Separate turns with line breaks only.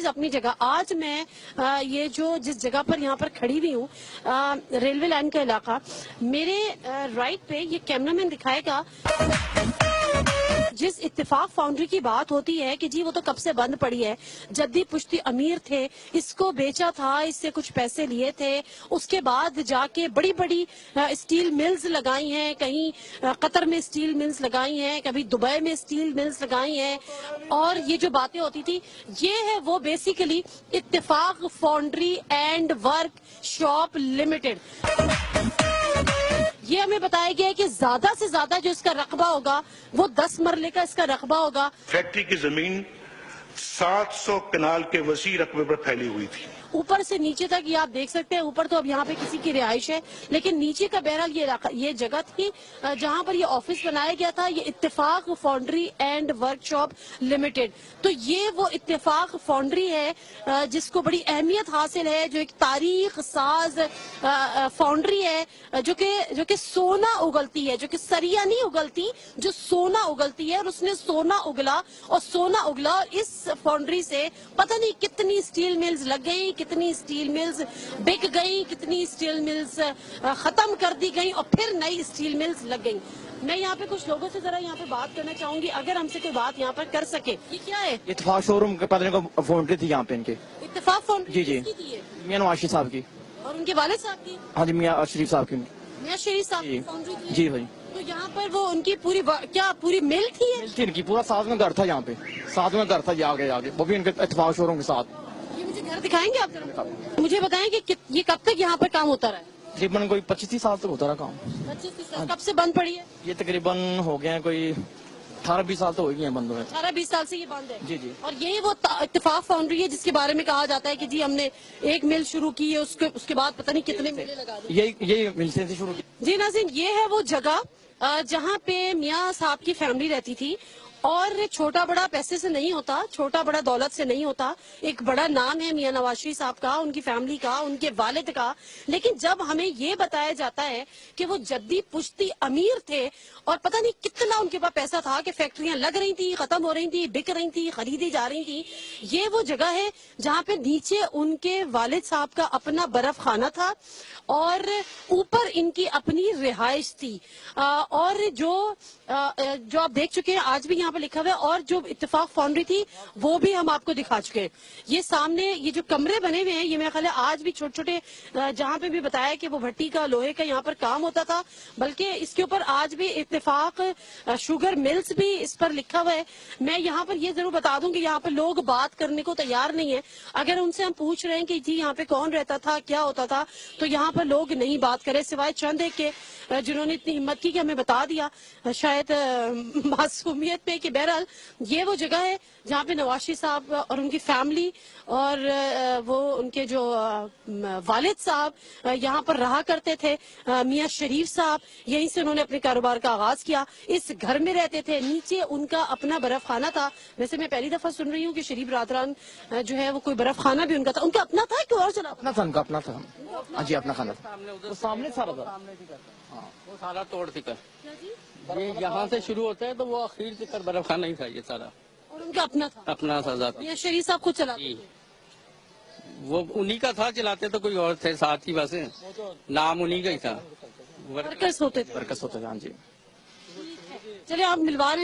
اپنی جگہ. آج میں یہ جو جس جگہ پر یہاں پر کھڑی ہوئی ہوں ریلوے لائن کا علاقہ, میرے رائٹ پہ یہ کیمرہ مین دکھائے گا. جس اتفاق فاؤنڈری کی بات ہوتی ہے کہ جی وہ تو کب سے بند پڑی ہے, جدی پشتی امیر تھے, اس کو بیچا تھا, اس سے کچھ پیسے لیے تھے, اس کے بعد جا کے بڑی بڑی اسٹیل ملز لگائی ہیں, کہیں قطر میں اسٹیل ملز لگائی ہیں, کبھی دبئی میں اسٹیل ملز لگائی ہیں, اور یہ جو باتیں ہوتی تھی یہ ہے وہ بیسیکلی اتفاق foundry and work shop limited. یہ ہمیں بتایا گیا ہے کہ زیادہ سے زیادہ جو اس کا رقبہ ہوگا وہ 10 مرلے کا اس کا رقبہ ہوگا.
فیکٹری کی زمین 700 کنال کے وسیع رقبے پر پھیلی ہوئی تھی.
اوپر سے نیچے تک یہ آپ دیکھ سکتے ہیں. اوپر تو اب یہاں پہ کسی کی رہائش ہے, لیکن نیچے کا بہرحال یہ جگہ تھی جہاں پر یہ آفس بنایا گیا تھا, یہ اتفاق foundry and work shop limited. تو یہ وہ اتفاق فاؤنڈری ہے جس کو بڑی اہمیت حاصل ہے, جو ایک تاریخ ساز فاؤنڈری ہے جو کہ سونا اگلتی ہے, جو کہ سریا نہیں اگلتی, جو سونا اگلتی ہے. اور اس نے سونا اگلا اور سونا اگلا, اور اس فاؤنڈری سے پتہ نہیں کتنی اسٹیل ملز لگ گئی, کتنی اسٹیل ملز بک گئی, کتنی اسٹیل ملز ختم کر دی گئی, اور پھر نئی اسٹیل ملز لگ گئی. میں یہاں پہ کچھ لوگوں سے ذرا یہاں پہ بات کرنا چاہوں گی, اگر ہم سے کوئی بات یہاں پر کر سکے. یہ کیا ہے؟
اتفاق شو روم فاؤنڈری تھی یہاں پہ ان کے.
اتفاق فاؤنڈری
جی
کس کی تھی؟
میاں نواز شریف صاحب کی.
اور ان کے والد صاحب کی؟
ہاں جی, میاں شریف صاحب کی.
میاں شریف صاحب کی فاؤنڈری تھی.
جی بھائی.
تو یہاں پر وہ ان کی پوری مل تھی؟
مل تھی ان کی, پورا ساتھ میں گھر تھا یہاں پہ, ساتھ میں گھر تھا آگے, وہ بھی ان کے اتفاق شو روم کے ساتھ.
یہ مجھے گھر دکھائیں گے آپ؟ مجھے بتائیں کہ یہ کب تک یہاں پر کام ہوتا رہا ہے؟
تقریباً کوئی 25 سال تک ہوتا رہا کام.
25 سال. کب سے بند پڑی ہے
یہ؟ تقریباً ہو گئے ہیں کوئی 18-20 سال تو ہو گئے ہیں بند ہوئے.
18-20 سال سے یہ بند ہے.
جی جی.
اور یہی وہ اتفاق فاؤنڈری ہے جس کے بارے میں کہا جاتا ہے کہ جی ہم نے ایک مل شروع کی ہے, اس کے بعد پتہ نہیں کتنے ملیں لگا دی.
یہی ملتے سے شروع کی.
جی ناظرین, یہ ہے وہ جگہ جہاں پہ میاں صاحب کی فیملی رہتی تھی, اور چھوٹا بڑا پیسے سے نہیں ہوتا, چھوٹا بڑا دولت سے نہیں ہوتا. ایک بڑا نام ہے میاں نواز شریف صاحب کا, ان کی فیملی کا, ان کے والد کا. لیکن جب ہمیں یہ بتایا جاتا ہے کہ وہ جدی پشتی امیر تھے, اور پتہ نہیں کتنا ان کے پاس پیسہ تھا کہ فیکٹریاں لگ رہی تھی, ختم ہو رہی تھی, بک رہی تھی, خریدی جا رہی تھی. یہ وہ جگہ ہے جہاں پہ نیچے ان کے والد صاحب کا اپنا برف خانہ تھا, اور اوپر ان کی اپنی رہائش تھی. اور جو آپ دیکھ چکے ہیں آج بھی یہاں پہ لکھا ہوا ہے, اور جو اتفاق فاؤنڈری تھی وہ بھی ہم آپ کو دکھا چکے ہیں. یہ سامنے یہ جو کمرے بنے ہوئے ہیں, یہ میرا خیال ہے آج بھی چھوٹے چھوٹے جہاں پہ بھی بتایا کہ وہ بھٹی کا, لوہے کا یہاں پر کام ہوتا تھا, بلکہ اس کے اوپر آج بھی اتفاق شوگر ملز بھی اس پر لکھا ہوا ہے. میں یہاں پر یہ ضرور بتا دوں کہ یہاں پہ لوگ بات کرنے کو تیار نہیں ہے. اگر ان سے ہم پوچھ رہے ہیں کہ جی یہاں پہ کون رہتا تھا, کیا ہوتا تھا, تو یہاں پر لوگ نہیں بات کرے, سوائے چند ایک کے جنہوں نے اتنی ہمت کی کہ ہمیں بتا دیا, شاید معصومیت پہ, کہ بہرحال یہ وہ جگہ ہے جہاں پہ نواز شریف صاحب اور ان کی فیملی اور وہ ان کے جو والد صاحب یہاں پر رہا کرتے تھے. میاں شریف صاحب یہیں سے انہوں نے اپنے کاروبار کا آغاز کیا, اس گھر میں رہتے تھے, نیچے ان کا اپنا برف خانہ تھا. ویسے میں پہلی دفعہ سن رہی ہوں کہ شریف برادران جو ہے وہ کوئی برف خانہ بھی ان کا تھا. ان کا اپنا تھا کہ اور چلا؟
اپنا تھا, ان کا اپنا تھا. ہاں جی, اپنا خانہ سامنے سارا تھا.
وہ سارا توڑ تک یہ یہاں سے شروع ہوتا ہے تو وہ اخیر تک برف خانہ ہی تھا یہ سارا.
اور ان کا اپنا تھا,
اپنا تھا ذات.
میاں شریف صاحب خود چلاتے تھے.
وہ انہی کا تھا, چلاتے تو کوئی اور تھے ساتھ ہی, بس نام انہی کا ہی تھا.
ورکرز ہوتے تھے.
برکس ہوتا تھا. ہاں جی.
چلے آپ ملوا رہے ہیں.